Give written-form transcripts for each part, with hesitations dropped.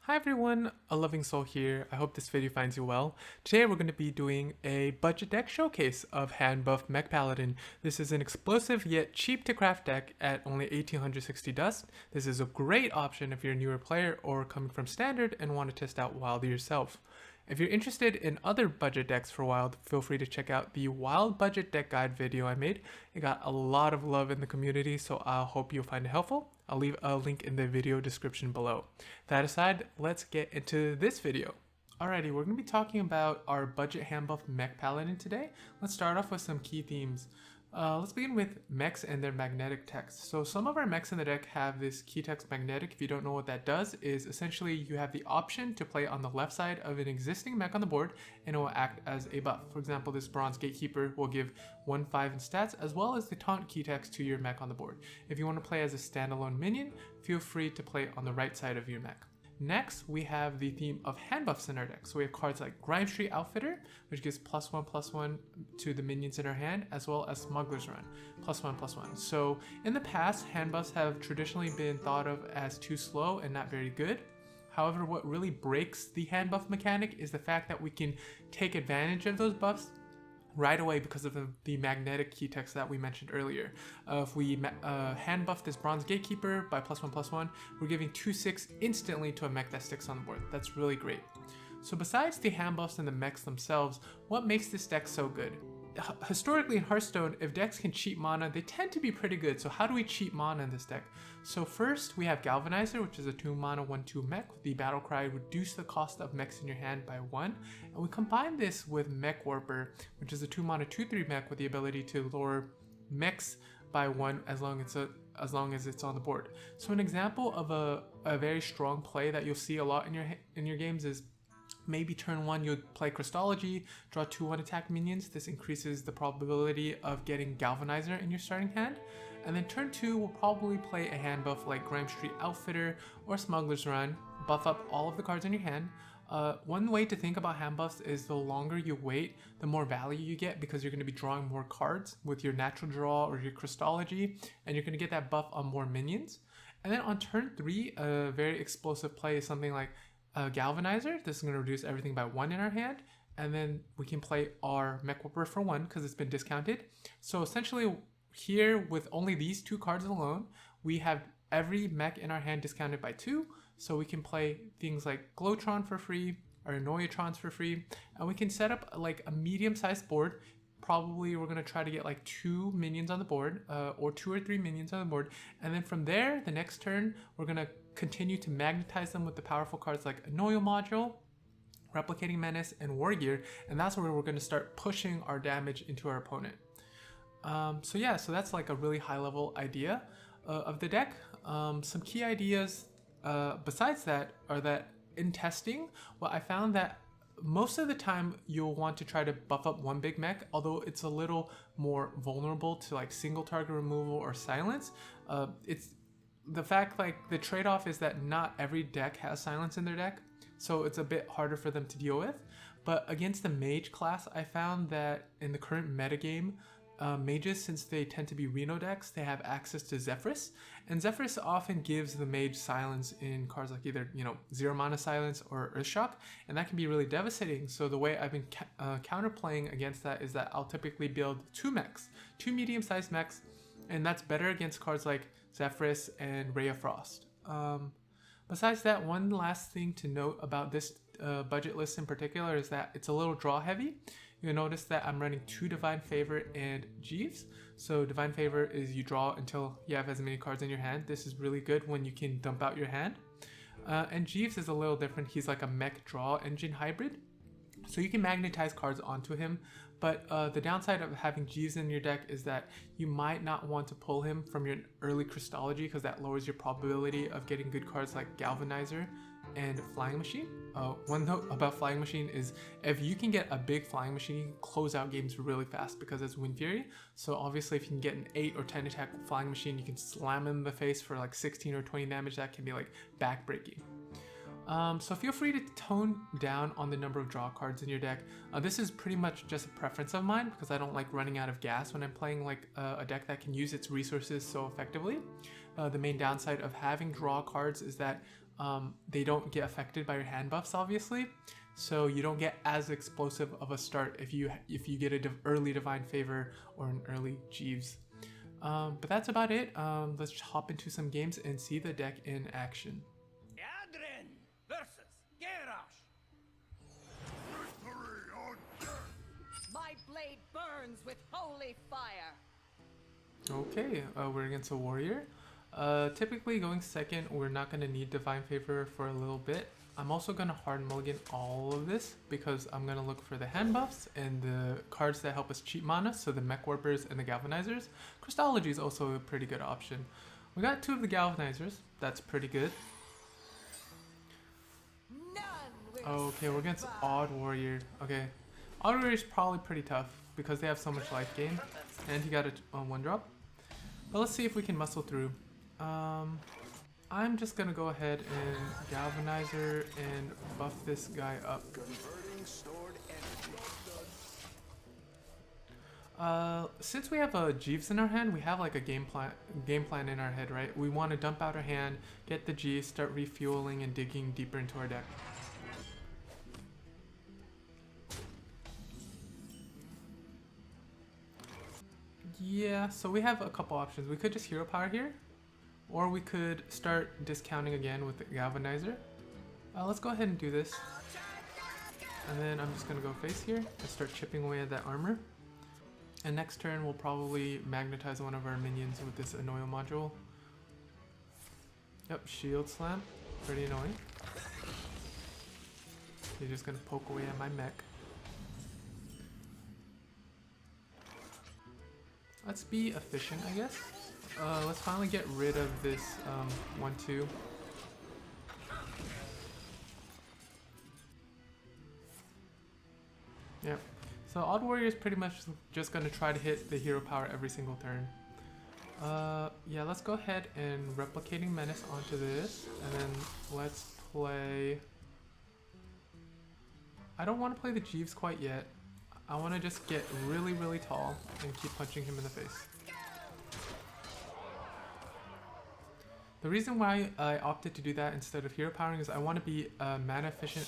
Hi everyone, A Loving Soul here. I hope this video finds you well. Today we're going to be doing a budget deck showcase of Handbuff Mech Paladin. This is an explosive yet cheap to craft deck at only 1860 dust. This is a great option if you're a newer player or coming from standard and want to test out Wild yourself. If you're interested in other budget decks for Wild, feel free to check out the Wild budget deck guide video I made. It got a lot of love in the community, so I hope you'll find it helpful. I'll leave a link in the video description below. That aside, let's get into this video. Alrighty, we're going to be talking about our budget Handbuff Mech Paladin today. Let's start off with some key themes. Let's begin with mechs and their magnetic text. So some of our mechs in the deck have this key text magnetic. If you don't know what that does, is essentially you have the option to play on the left side of an existing mech on the board and it will act as a buff. For example, this Bronze Gatekeeper will give 1/5 in stats as well as the taunt key text to your mech on the board. If you want to play as a standalone minion, feel free to play on the right side of your mech. Next, we have the theme of handbuffs in our deck. So we have cards like Grime Outfitter, which gives +1/+1 to the minions in our hand, as well as Smuggler's Run, +1/+1. So in the past, handbuffs have traditionally been thought of as too slow and not very good. However, what really breaks the handbuff mechanic is the fact that we can take advantage of those buffs right away because of the magnetic key text that we mentioned earlier. If we hand buff this Bronze Gatekeeper by +1/+1, we're giving 2/6 instantly to a mech that sticks on the board. That's really great. So besides the hand buffs and the mechs themselves, what makes this deck so good? Historically in Hearthstone, if decks can cheat mana, they tend to be pretty good. So how do we cheat mana in this deck? So first, we have Galvanizer, which is a 2 mana 1/2 mech with the battle cry, reduce the cost of mechs in your hand by 1. And we combine this with Mech Warper, which is a 2 mana 2/3 mech with the ability to lower mechs by 1 as long as it's on the board. So an example of a very strong play that you'll see a lot in your games is maybe turn 1 you'll play Christology, draw 2 1-attack minions. This increases the probability of getting Galvanizer in your starting hand. And then turn 2 will probably play a hand buff like Grime Outfitter or Smuggler's Run, buff up all of the cards in your hand. One way to think about hand buffs is the longer you wait, the more value you get because you're going to be drawing more cards with your natural draw or your Christology, and you're going to get that buff on more minions. And then on turn 3, a very explosive play is something like Galvanizer. This is going to reduce everything by 1 in our hand, and then we can play our Mech Warper for 1 because it's been discounted. So essentially here, with only these 2 cards alone, we have every mech in our hand discounted by 2, so we can play things like Glowtron for free or Annoyatrons for free, and we can set up like a medium-sized board. Probably we're going to try to get like 2 minions on the board, or 2 or 3 minions on the board, and then from there, the next turn, we're going to continue to magnetize them with the powerful cards like Annoy Module, Replicating Menace, and War Gear, and that's where we're going to start pushing our damage into our opponent. So that's like a really high level idea of the deck. Some key ideas besides that are that in testing, well, I found that most of the time you'll want to try to buff up one big mech, although it's a little more vulnerable to like single target removal or silence. It's the fact, like, the trade-off is that not every deck has silence in their deck, so it's a bit harder for them to deal with. But against the mage class, I found that in the current metagame, mages, since they tend to be Reno decks, they have access to Zephrys, and Zephrys often gives the mage silence in cards like either 0 mana silence or Earthshock, and that can be really devastating. So the way I've been counterplaying against that is that I'll typically build 2 mechs, 2 medium-sized mechs, and that's better against cards like Zephrys and Ray of Frost. Besides that, one last thing to note about this budget list in particular is that it's a little draw heavy. You'll notice that I'm running 2 Divine Favor and Jeeves. So Divine Favor is you draw until you have as many cards in your hand. This is really good when you can dump out your hand. And Jeeves is a little different. He's like a mech draw engine hybrid. So you can magnetize cards onto him, but the downside of having Jeeves in your deck is that you might not want to pull him from your early Christology because that lowers your probability of getting good cards like Galvanizer and Flying Machine. One note about Flying Machine is if you can get a big Flying Machine, you can close out games really fast because it's Wind Fury. So obviously if you can get an 8 or 10 attack Flying Machine, you can slam him in the face for like 16 or 20 damage. That can be like backbreaking. So feel free to tone down on the number of draw cards in your deck. This is pretty much just a preference of mine because I don't like running out of gas when I'm playing like a deck that can use its resources so effectively. The main downside of having draw cards is that they don't get affected by your hand buffs, obviously. So you don't get as explosive of a start if you get an early Divine Favor or an early Jeeves. But that's about it. Let's hop into some games and see the deck in action. Adrin versus Garrosh. My blade burns with holy fire. Okay, we're against a warrior. Typically going second, we're not going to need Divine Favor for a little bit. I'm also going to hard mulligan all of this because I'm going to look for the hand buffs and the cards that help us cheat mana, so the Mech Warpers and the Galvanizers. Crystology is also a pretty good option. We got 2 of the Galvanizers, that's pretty good. Okay, we're against Odd Warrior. Okay, Odd Warrior is probably pretty tough because they have so much life gain, and he got a 1-drop. But let's see if we can muscle through. I'm just gonna go ahead and Galvanizer and buff this guy up. Since we have a Jeeves in our hand, we have like a game plan in our head, right? We want to dump out our hand, get the Jeeves, start refueling and digging deeper into our deck. Yeah, so we have a couple options. We could just hero power here, or we could start discounting again with the Galvanizer. Let's go ahead and do this. And then I'm just going to go face here and start chipping away at that armor. And next turn we'll probably magnetize one of our minions with this Annoyal module. Yep, Shield Slam. Pretty annoying. He's just going to poke away at my mech. Let's be efficient, I guess. Let's finally get rid of this 1-2. Yep. So Odd Warrior is pretty much just going to try to hit the hero power every single turn. Yeah, let's go ahead and Replicating Menace onto this, and then let's play... I don't want to play the Jeeves quite yet. I want to just get really, really tall and keep punching him in the face. The reason why I opted to do that instead of hero powering is I want to be as mana efficient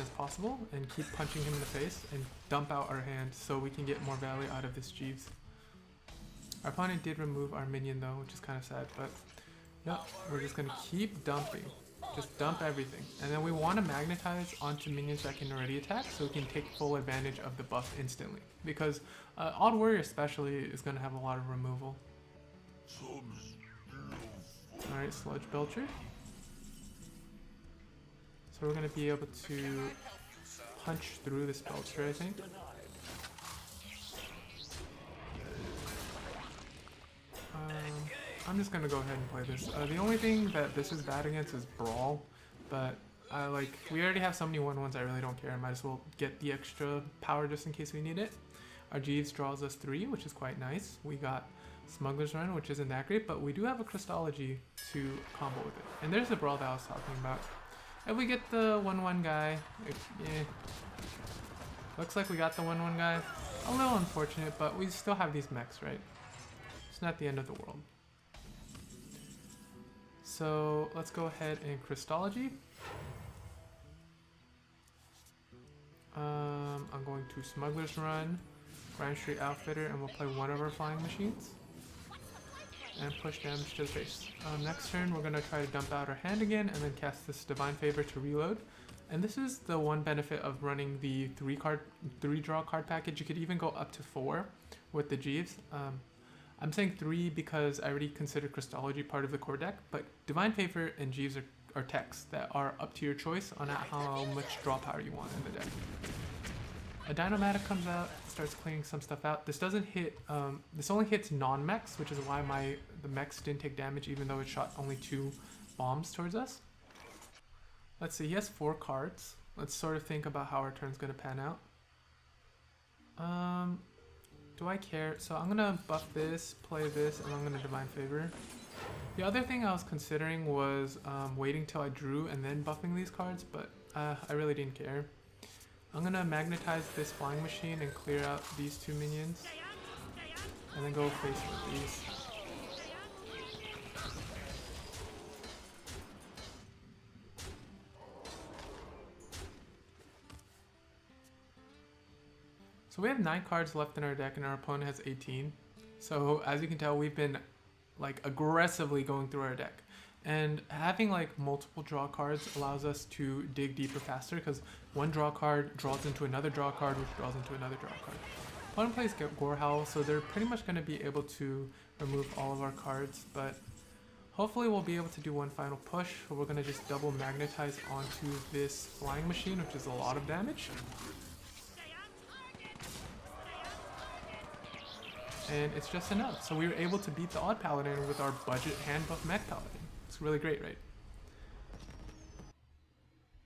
as possible and keep punching him in the face and dump out our hand so we can get more value out of this Jeeves. Our opponent did remove our minion though, which is kind of sad, but yep, we're just going to keep dumping. Just dump everything. And then we want to magnetize onto minions that can already attack so we can take full advantage of the buff instantly. Because Odd Warrior especially is going to have a lot of removal. Alright, Sludge Belcher. So we're going to be able to punch through this Belcher, I think. I'm just going to go ahead and play this. The only thing that this is bad against is Brawl, but we already have so many 1/1s, I really don't care. I might as well get the extra power just in case we need it. Our Jeeves draws us 3, which is quite nice. We got Smuggler's Run, which isn't that great, but we do have a Crystology to combo with it. And there's the Brawl that I was talking about. If we get the 1/1 guy, looks like we got the 1/1 guy. A little unfortunate, but we still have these mechs, right? It's not the end of the world. So let's go ahead and Crystology. I'm going to Smuggler's Run, Grand Street Outfitter, and we'll play one of our flying machines. And push damage to the face. Next turn we're going to try to dump out our hand again and then cast this Divine Favor to reload. And this is the one benefit of running the 3-draw card package. You could even go up to 4 with the Jeeves. I'm saying 3 because I already consider Crystology part of the core deck, but Divine Favor and Jeeves are techs that are up to your choice on how much draw power you want in the deck. A Dynomatic comes out, starts cleaning some stuff out. This doesn't hit, this only hits non-mechs, which is why the mechs didn't take damage even though it shot only 2 bombs towards us. Let's see, he has 4 cards. Let's sort of think about how our turn's going to pan out. Do I care? So I'm going to buff this, play this, and I'm going to Divine Favor. The other thing I was considering was waiting till I drew and then buffing these cards, but I really didn't care. I'm going to magnetize this flying machine and clear out these 2 minions. And then go face with these. So we have 9 cards left in our deck and our opponent has 18. So as you can tell, we've been like aggressively going through our deck. And having like multiple draw cards allows us to dig deeper faster because one draw card draws into another draw card, which draws into another draw card. Opponent plays Gorehowl, so they're pretty much going to be able to remove all of our cards, but hopefully we'll be able to do one final push. We're going to just double magnetize onto this flying machine, which is a lot of damage. And it's just enough. So we were able to beat the Odd Paladin with our budget Handbuff Mech Paladin. It's really great, right?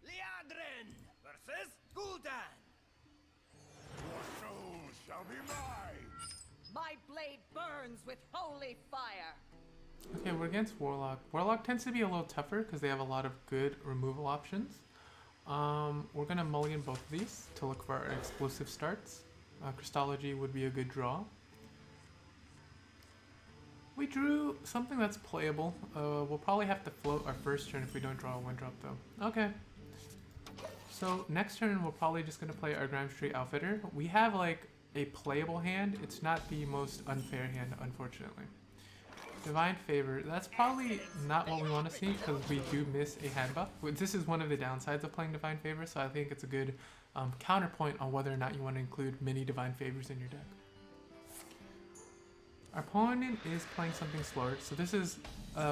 Liadrin versus Gul'dan. Your soul shall be mine! My blade burns with holy fire. Okay, we're against Warlock. Warlock tends to be a little tougher because they have a lot of good removal options. We're going to mulligan both of these to look for our explosive starts. Christology would be a good draw. We drew something that's playable. We'll probably have to float our first turn if we don't draw a 1-drop though. Okay. So next turn we're probably just going to play our Grime Street Outfitter. We have like a playable hand. It's not the most unfair hand, unfortunately. Divine Favor. That's probably not what we want to see because we do miss a hand buff. This is one of the downsides of playing Divine Favor, so I think it's a good counterpoint on whether or not you want to include many Divine Favors in your deck. Our opponent is playing something slower, so this is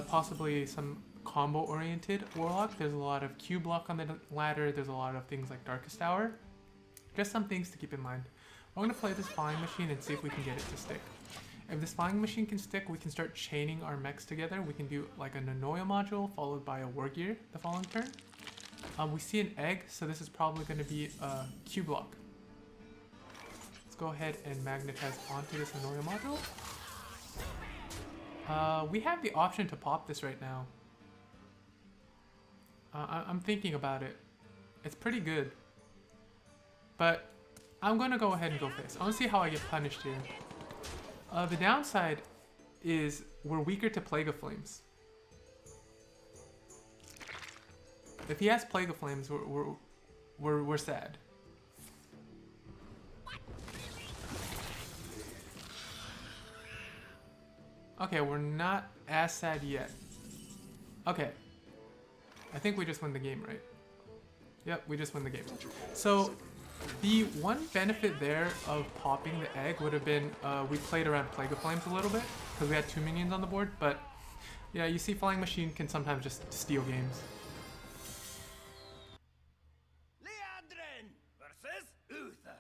possibly some combo-oriented Warlock. There's a lot of Q block on the ladder, there's a lot of things like Darkest Hour. Just some things to keep in mind. I'm going to play this Flying Machine and see if we can get it to stick. If this Flying Machine can stick, we can start chaining our mechs together. We can do like a Nanoia module followed by a War Gear the following turn. We see an egg, so this is probably going to be a Q block. Let's go ahead and magnetize onto this Nanoia module. We have the option to pop this right now. I'm thinking about it. It's pretty good. But I'm going to go ahead and go face. I want to see how I get punished here. The downside is we're weaker to Plague of Flames. If he has Plague of Flames, we're sad. Okay, we're not as sad yet. Okay. I think we just win the game, right? Yep, we just win the game. So, the one benefit there of popping the egg would have been we played around Plague of Flames a little bit because we had 2 minions on the board, but yeah, you see Flying Machine can sometimes just steal games. Liadrin versus Uther.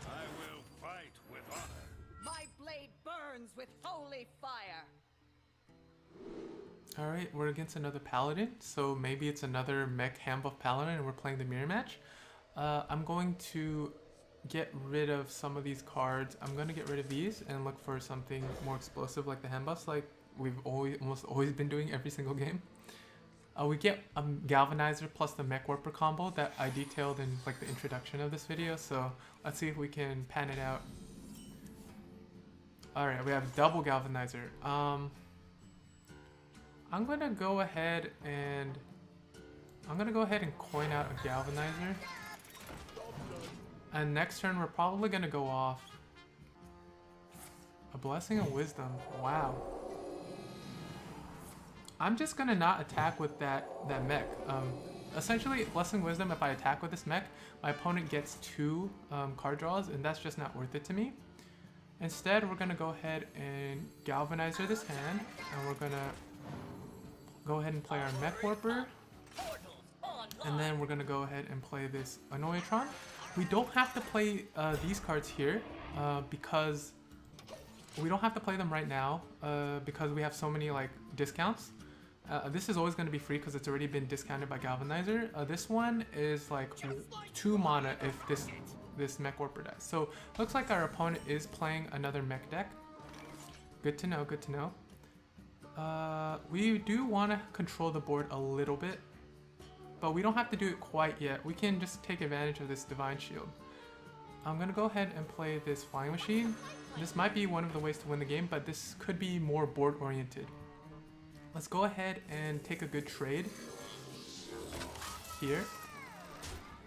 I will fight with honor. My blade burns with holy fire. Alright, we're against another Paladin, so maybe it's another Mech Handbuff Paladin and we're playing the mirror match. I'm going to get rid of some of these cards. I'm going to get rid of these and look for something more explosive like the handbuffs, like we've almost always been doing every single game. We get a Galvanizer plus the Mech Warper combo that I detailed in like the introduction of this video, so let's see if we can pan it out. Alright, we have double Galvanizer. I'm going to go ahead and coin out a Galvanizer. And next turn, we're probably going to go off a Blessing of Wisdom. Wow. I'm just going to not attack with that mech. Essentially, Blessing of Wisdom, if I attack with this mech, my opponent gets 2 card draws, and that's just not worth it to me. Instead, we're going to go ahead and Galvanizer this hand, and we're going to go ahead and play our Mech Warper. And then we're going to go ahead and play this Annoyatron. We don't have to play these cards here because we don't have to play them right now because we have so many like discounts. This is always going to be free because it's already been discounted by Galvanizer. This one is like 2 mana if this Mech Warper dies. So looks like our opponent is playing another mech deck. Good to know, good to know. We do want to control the board a little bit, but we don't have to do it quite yet. We can just take advantage of this Divine Shield. I'm going to go ahead and play this Flying Machine. This might be one of the ways to win the game, but this could be more board oriented. Let's go ahead and take a good trade here.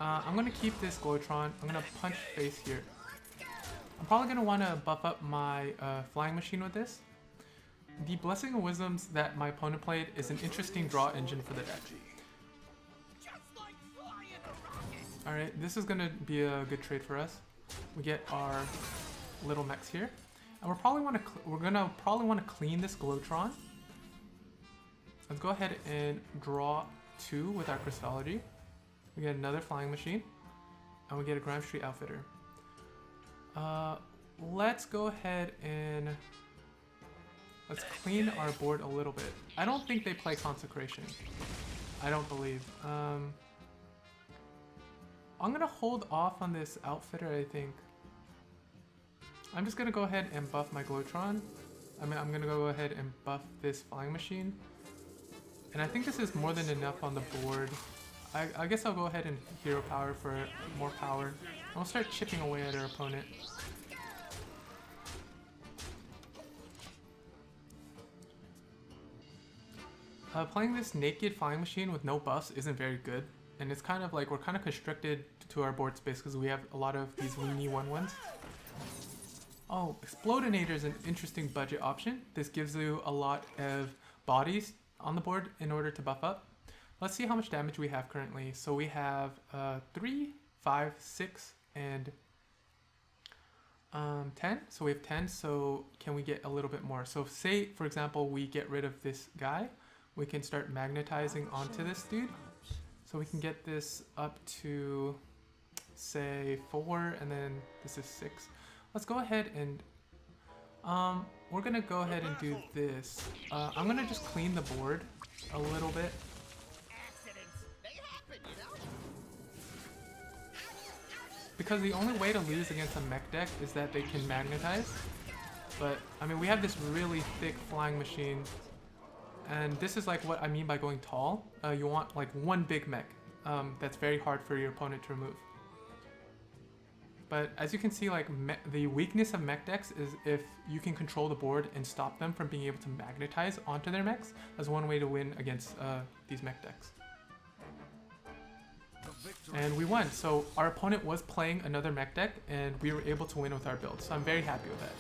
I'm gonna keep this Glowtron. I'm gonna punch face here. I'm probably gonna want to buff up my flying machine with this. The Blessing of Wisdoms that my opponent played is an interesting draw engine for the deck. Alright, this is gonna be a good trade for us. We get our little mechs here, and we're gonna probably want to clean this Glowtron. Let's go ahead and draw 2 with our Crystology. We get another flying machine, and we get a Grime Street Outfitter. Let's go ahead and let's clean our board a little bit. I don't think they play Consecration. I don't believe. I'm gonna hold off on this Outfitter, I think. I'm just gonna go ahead and buff my Glowtron. I'm gonna go ahead and buff this flying machine. And I think this is more than enough on the board. I guess I'll go ahead and hero power for more power. And we'll start chipping away at our opponent. Playing this naked flying machine with no buffs isn't very good. And it's kind of like we're kind of constricted to our board space because we have a lot of these weenie 1/1s. Oh, Explodinator is an interesting budget option. This gives you a lot of bodies on the board in order to buff up. Let's see how much damage we have currently. So we have 3, 5, 6, and 10. So we have 10. So can we get a little bit more? So say, for example, we get rid of this guy. We can start magnetizing onto this dude. So we can get this up to, say, 4, and then this is 6. Let's go ahead and, we're gonna go ahead and do this. I'm gonna just clean the board a little bit. Because the only way to lose against a mech deck is that they can magnetize. But, I mean, we have this really thick flying machine. And this is like what I mean by going tall. You want like one big mech that's very hard for your opponent to remove. But as you can see, like the weakness of mech decks is if you can control the board and stop them from being able to magnetize onto their mechs. That's one way to win against these mech decks. And we won. So our opponent was playing another mech deck, and we were able to win with our build. So I'm very happy with that.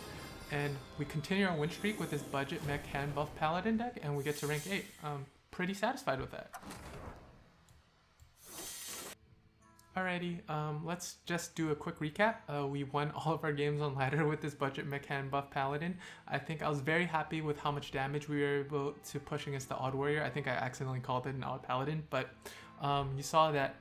And we continue our win streak with this budget mech Handbuff Paladin deck, and we get to rank 8. Pretty satisfied with that. Alrighty, let's just do a quick recap. We won all of our games on ladder with this budget mech Handbuff Paladin. I think I was very happy with how much damage we were able to push against the Odd Warrior. I think I accidentally called it an Odd Paladin, but you saw that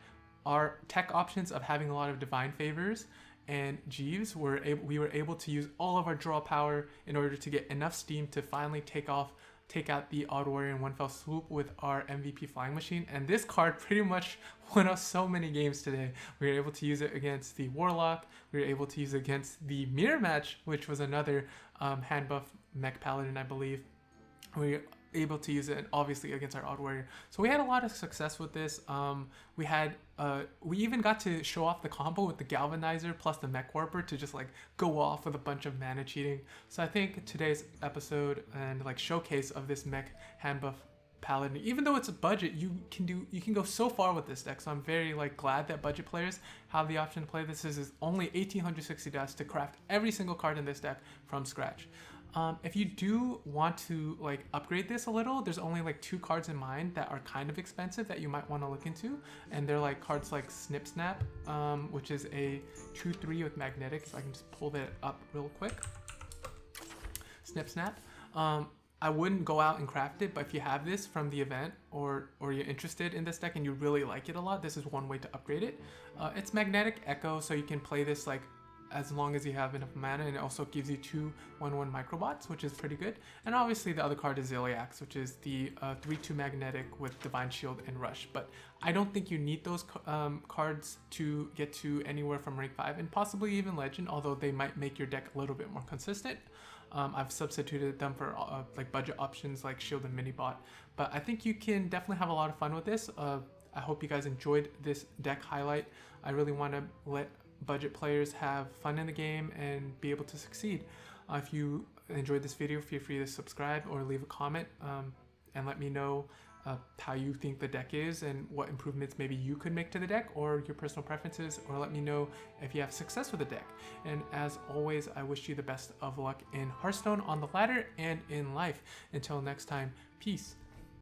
our tech options of having a lot of Divine Favors and Jeeves, we were able to use all of our draw power in order to get enough steam to finally take out the Odd Warrior in one fell swoop with our MVP flying machine. And this card pretty much won us so many games today. We were able to use it against the Warlock. We were able to use it against the Mirror Match, which was another Handbuff Mech Paladin, I believe. We were able to use it obviously against our Odd Warrior. So we had a lot of success with this. We even got to show off the combo with the Galvanizer plus the Mech Warper to just like go off with a bunch of mana cheating. So I think today's episode and like showcase of this Mech Handbuff Paladin, even though it's a budget, you can go so far with this deck. So I'm very like glad that budget players have the option to play this. This is only 1860 dust to craft every single card in this deck from scratch. If you do want to like upgrade this a little, there's only like 2 cards in mind that are kind of expensive that you might want to look into, and they're like cards like Snip Snap, which is a 2/3 with magnetic. If I can just pull that up real quick. Snip Snap. I wouldn't go out and craft it, but if you have this from the event or you're interested in this deck and you really like it a lot, this is one way to upgrade it. It's Magnetic Echo, so you can play this like as long as you have enough mana, and it also gives you 2 1/1 microbots, which is pretty good. And obviously the other card is Ziliax, which is the 3/2 magnetic with Divine Shield and Rush. But I don't think you need those cards to get to anywhere from rank 5 and possibly even Legend, although they might make your deck a little bit more consistent. I've substituted them for like budget options like Shield and Minibot. But I think you can definitely have a lot of fun with this. I hope you guys enjoyed this deck highlight. I really want to let budget players have fun in the game and be able to succeed. If you enjoyed this video, feel free to subscribe or leave a comment and let me know how you think the deck is and what improvements maybe you could make to the deck or your personal preferences, or let me know if you have success with the deck. And as always, I wish you the best of luck in Hearthstone, on the ladder, and in life. Until next time, peace.